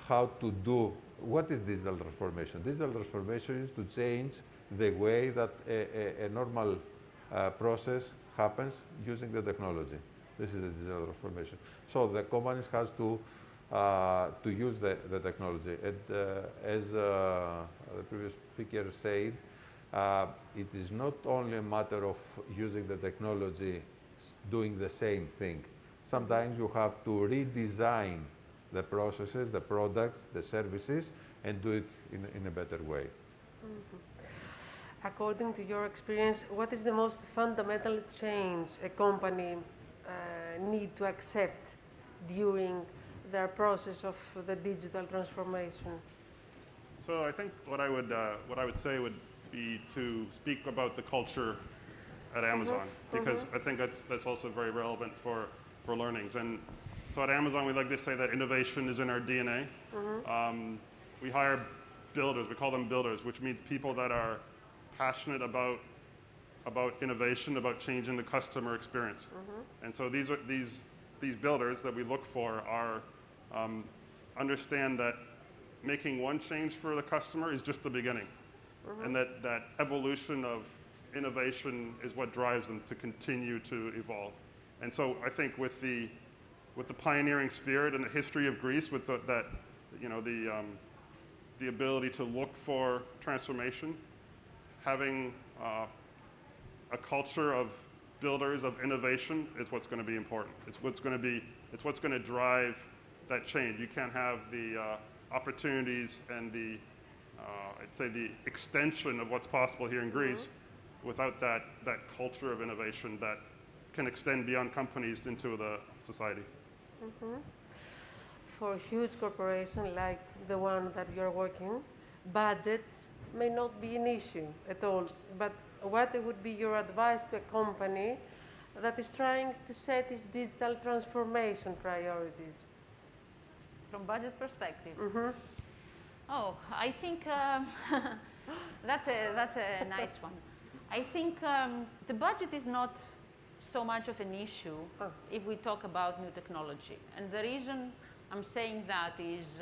Speaker 6: how to do. What is digital transformation? Digital transformation is to change the way that a normal process happens using the technology. This is a digital transformation. So the companies has to use the technology. And as the previous speaker said, it is not only a matter of using the technology, doing the same thing. Sometimes you have to redesign the processes, the products, the services, and do it in a better way.
Speaker 1: According to your experience, what is the most fundamental change a company need to accept during their process of the digital transformation?
Speaker 2: So I think what I would say would be to speak about the culture at Amazon, because I think that's also very relevant for learnings. And so at Amazon, we like to say that innovation is in our DNA. We hire builders. We call them builders, which means people that are passionate about innovation, about changing the customer experience. And so these builders that we look for are understand that making one change for the customer is just the beginning, and that evolution of innovation is what drives them to continue to evolve. And so I think with the pioneering spirit and the history of Greece, with the ability to look for transformation, having a culture of builders of innovation is what's going to be important. It's what's going to drive that change. You can't have the opportunities and I'd say the extension of what's possible here in Greece without that culture of innovation that can extend beyond companies into the society.
Speaker 1: For huge corporations like the one that you're working, budgets may not be an issue at all. But what would be your advice to a company that is trying to set its digital transformation priorities?
Speaker 5: From budget perspective? Oh, I think that's a nice one. I think the budget is not so much of an issue if we talk about new technology. And the reason I'm saying that is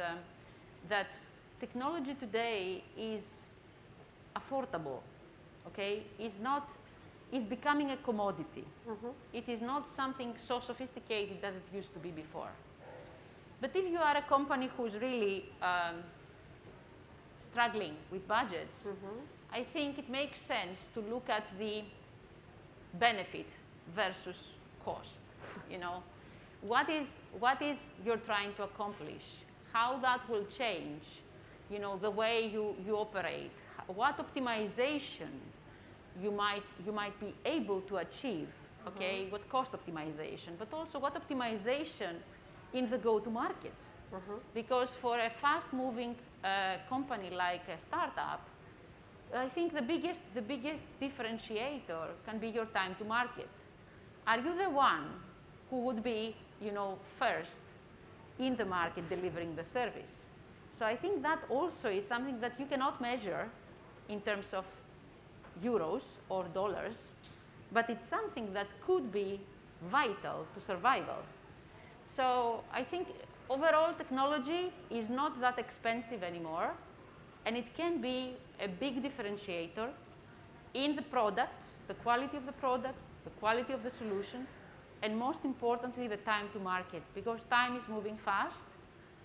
Speaker 5: that technology today is affordable, okay? Is becoming a commodity. It is not something so sophisticated as it used to be before. But if you are a company who's really struggling with budgets, I think it makes sense to look at the benefit versus cost. You know, what is you're trying to accomplish? How that will change, you know, the way you operate? What optimization you might be able to achieve? Okay, what cost optimization, but also what optimization in the go-to-market. Because for a fast-moving company like a startup, I think the biggest differentiator can be your time to market. Are you the one who would be, you know, first in the market delivering the service? So I think that also is something that you cannot measure in terms of euros or dollars, but it's something that could be vital to survival. So I think overall technology is not that expensive anymore, and it can be a big differentiator in the product, the quality of the product, the quality of the solution, and most importantly, the time to market, because time is moving fast,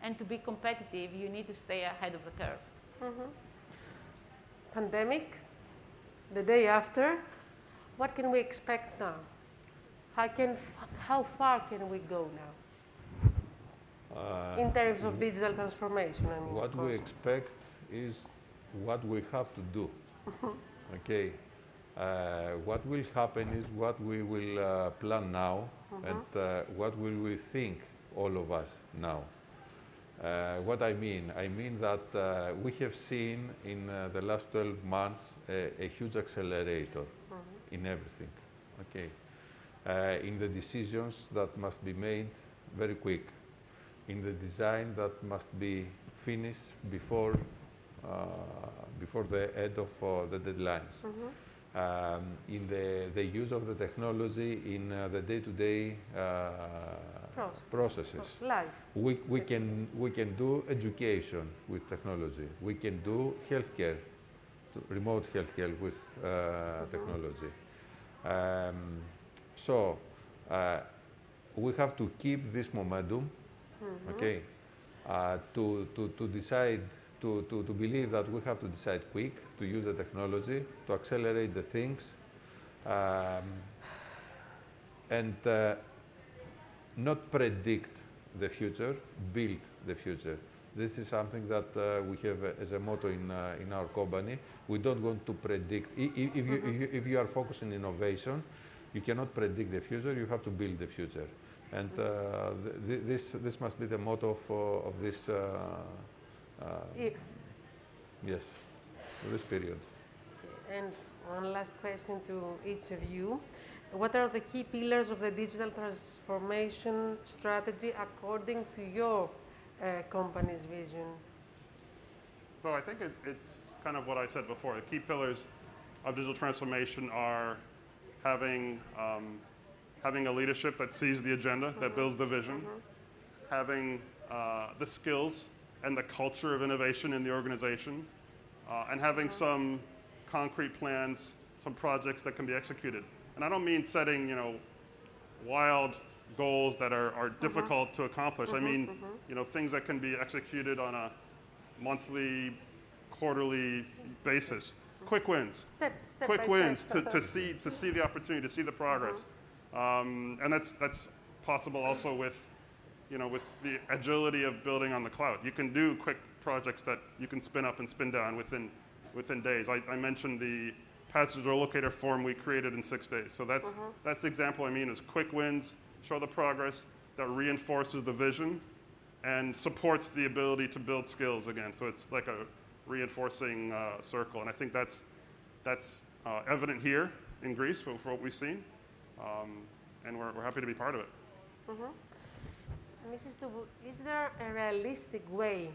Speaker 5: and to be competitive, you need to stay ahead of the curve.
Speaker 1: Pandemic, the day after, what can we expect now? How far can we go now? In terms of digital transformation, I mean.
Speaker 6: What we expect is what we have to do. Okay. What will happen is what we will plan now, and what will we think, all of us, now. What I mean that we have seen in the last 12 months a huge accelerator in everything. Okay. In the decisions that must be made very quick, in the design that must be finished before the end of the deadlines. In the use of the technology in the day-to-day processes.
Speaker 1: Life.
Speaker 6: We can do education with technology. We can do healthcare, remote healthcare with technology. So we have to keep this momentum. Okay, to decide, to believe that we have to decide quick, to use the technology, to accelerate the things, and not predict the future, build the future. This is something that we have as a motto in our company. We don't want to predict. If you are focused on innovation, you cannot predict the future, you have to build the future. And this must be the motto of this, yes, this period.
Speaker 1: And one last question to each of you. What are the key pillars of the digital transformation strategy according to your company's vision?
Speaker 2: So I think it's kind of what I said before. The key pillars of digital transformation are having a leadership that sees the agenda, that builds the vision, having the skills and the culture of innovation in the organization, and having some concrete plans, some projects that can be executed. And I don't mean setting, you know, wild goals that are difficult to accomplish. I mean, you know, things that can be executed on a monthly, quarterly basis. Quick wins. Quick wins to see the opportunity, to see the progress. And that's possible also with, you know, with the agility of building on the cloud. You can do quick projects that you can spin up and spin down within days. I mentioned the passenger locator form we created in 6 days. So that's the example I mean, is quick wins, show the progress that reinforces the vision and supports the ability to build skills again. So it's like a reinforcing circle. And I think that's evident here in Greece for what we've seen. And we're happy to be part of it.
Speaker 1: Mrs. Tubu, is there a realistic way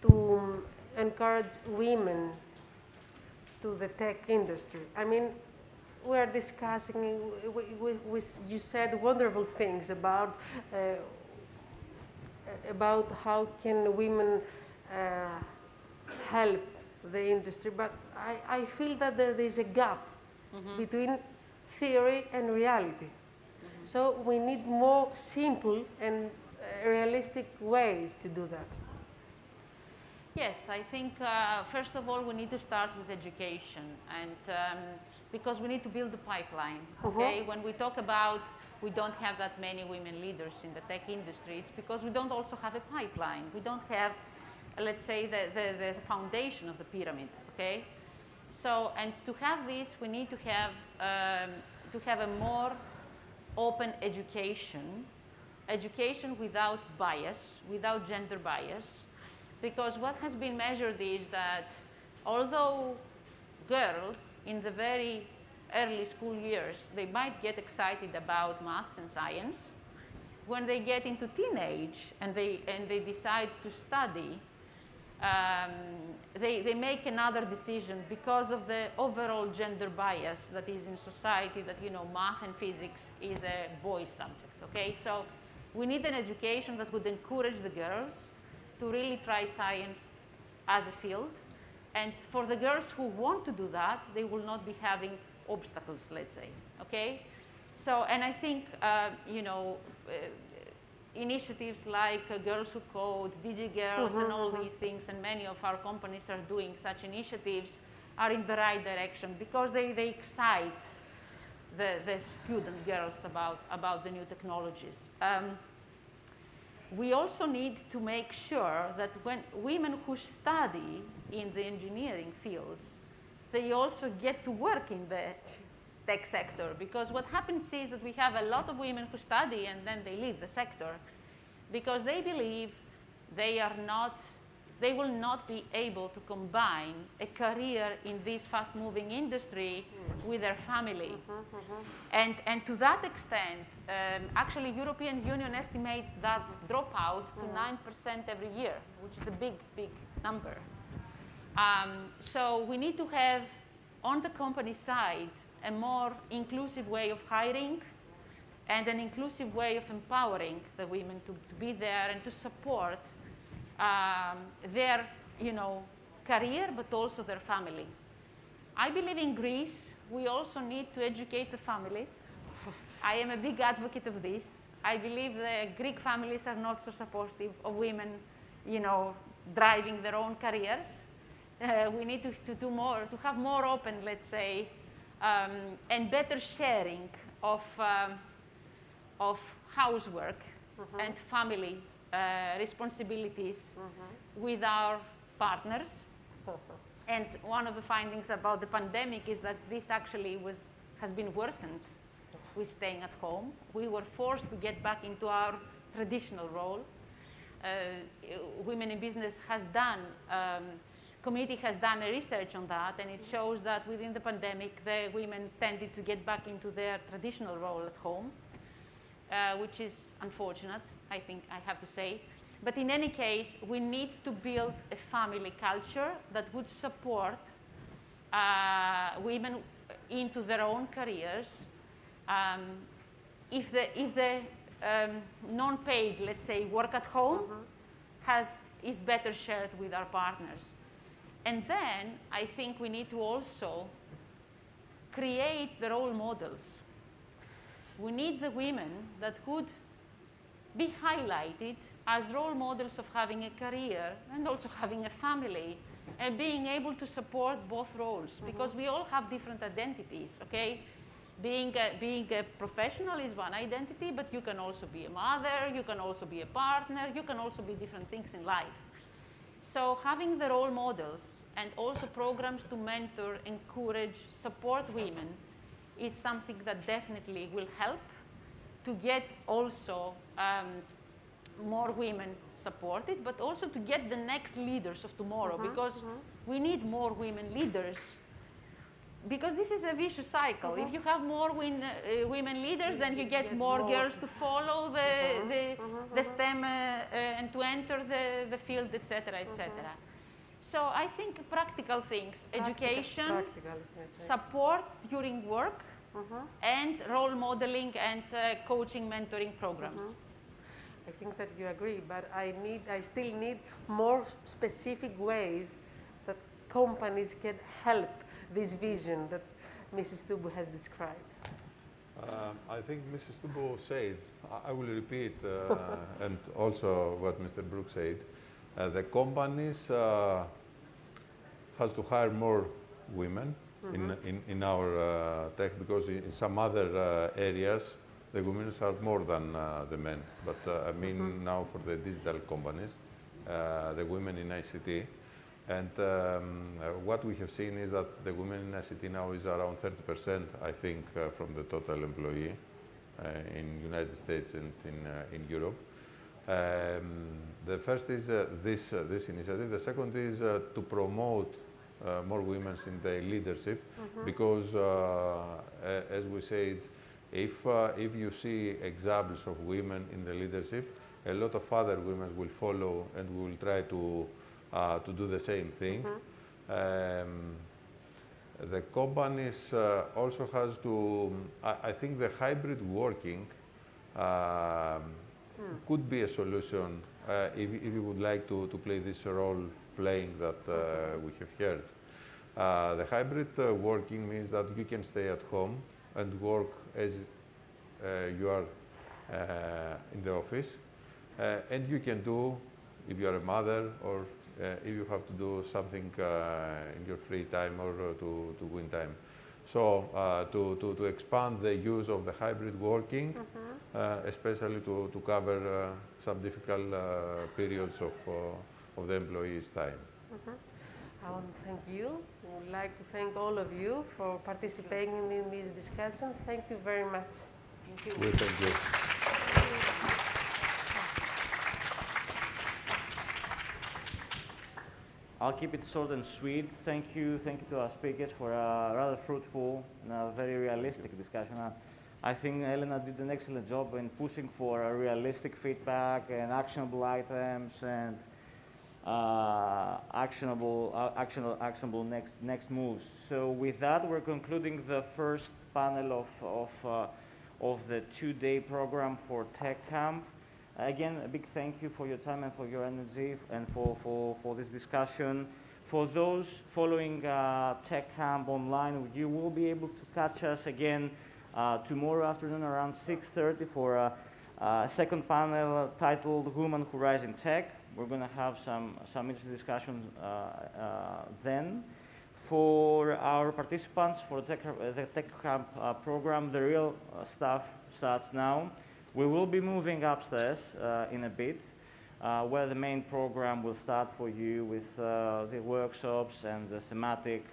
Speaker 1: to encourage women to the tech industry? I mean, we are discussing, you said wonderful things about how can women help the industry, but I feel that there is a gap between theory and reality. So we need more simple and realistic ways to do that.
Speaker 5: Yes, I think first of all we need to start with education, and because we need to build the pipeline. Okay, when we talk about we don't have that many women leaders in the tech industry, it's because we don't also have a pipeline. We don't have, let's say, the foundation of the pyramid. Okay, so and to have this, we need to have a more open education without bias, without gender bias. Because what has been measured is that although girls in the very early school years, they might get excited about maths and science, when they get into teenage and they decide to study, they make another decision because of the overall gender bias that is in society, that, you know, math and physics is a boys' subject, okay? So we need an education that would encourage the girls to really try science as a field. And for the girls who want to do that, they will not be having obstacles, let's say, okay? So, and I think, you know, initiatives like Girls Who Code, DigiGirls, and all these things, and many of our companies are doing such initiatives, are in the right direction because they excite the student girls about the new technologies. We also need to make sure that when women who study in the engineering fields, they also get to work in the tech sector, because what happens is that we have a lot of women who study and then they leave the sector because they believe they will not be able to combine a career in this fast-moving industry with their family. And to that extent, actually European Union estimates that dropout to 9% every year, which is a big, big number. So we need to have, on the company side, a more inclusive way of hiring and an inclusive way of empowering the women to be there and to support their, you know, career, but also their family. I believe in Greece, we also need to educate the families. I am a big advocate of this. I believe the Greek families are not so supportive of women, you know, driving their own careers. We need to do more, to have more open, let's say, and better sharing of housework and family responsibilities with our partners. And one of the findings about the pandemic is that this actually has been worsened with staying at home. We were forced to get back into our traditional role. Women in Business has done, committee has done a research on that, and it shows that within the pandemic, the women tended to get back into their traditional role at home, which is unfortunate, I think I have to say. But in any case, we need to build a family culture that would support women into their own careers. If the non-paid, let's say, work at home is better shared with our partners. And then I think we need to also create the role models. We need the women that could be highlighted as role models of having a career and also having a family and being able to support both roles, because we all have different identities, okay? Being a professional is one identity, but you can also be a mother, you can also be a partner, you can also be different things in life. So having the role models and also programs to mentor, encourage, support women is something that definitely will help to get also more women supported, but also to get the next leaders of tomorrow, because we need more women leaders, because this is a vicious cycle. If you have more women leaders, then you get more girls to follow the STEM and to enter the field, etc., etc. So I think practical things, education, support during work, and role modeling and coaching, mentoring programs.
Speaker 1: I think that you agree, but I still need more specific ways that companies can help this vision that Mrs. Tubu has described.
Speaker 6: I think Mrs. Tubu said, I will repeat, and also what Mr. Brook said, the companies has to hire more women in our tech, because in some other areas, the women are more than the men. But I mean now for the digital companies, the women in ICT. And what we have seen is that the women in ICT now is around 30%, I think, from the total employee in United States and in Europe. The first is this initiative. The second is to promote more women in the leadership, because, as we said, if you see examples of women in the leadership, a lot of other women will follow and will try to do the same thing. The companies also has to, I think the hybrid working could be a solution if you would like to play this role playing that we have heard. The hybrid working means that you can stay at home and work as you are in the office, and you can do, if you are a mother, or if you have to do something in your free time or to win time. So to expand the use of the hybrid working, especially to cover some difficult periods of the employee's time.
Speaker 1: I want to thank you. I would like to thank all of you for participating in this discussion. Thank you very much.
Speaker 5: Thank you.
Speaker 6: We thank you.
Speaker 3: I'll keep it short and sweet. Thank you to our speakers for a rather fruitful and a very realistic discussion. I think Elena did an excellent job in pushing for a realistic feedback and actionable items and actionable next moves. So with that, we're concluding the first panel of the two-day program for TechCamp. Again, a big thank you for your time and for your energy and for this discussion. For those following TechCamp online, you will be able to catch us again tomorrow afternoon around 6:30 for a second panel titled Women Who Rise in Tech. We're going to have some interesting discussion then. For our participants for the TechCamp program, the real stuff starts now. We will be moving upstairs in a bit, where the main program will start for you with the workshops and the thematic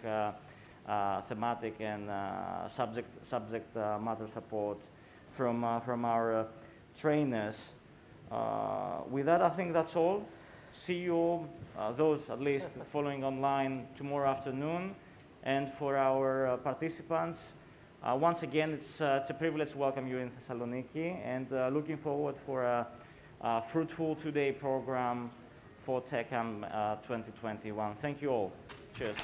Speaker 3: and subject matter support from our trainers. With that, I think that's all. See you all, those at least following online, tomorrow afternoon. And for our participants, once again, it's a privilege to welcome you in Thessaloniki, and looking forward for a fruitful two-day program for TechCamp 2021. Thank you all. Cheers.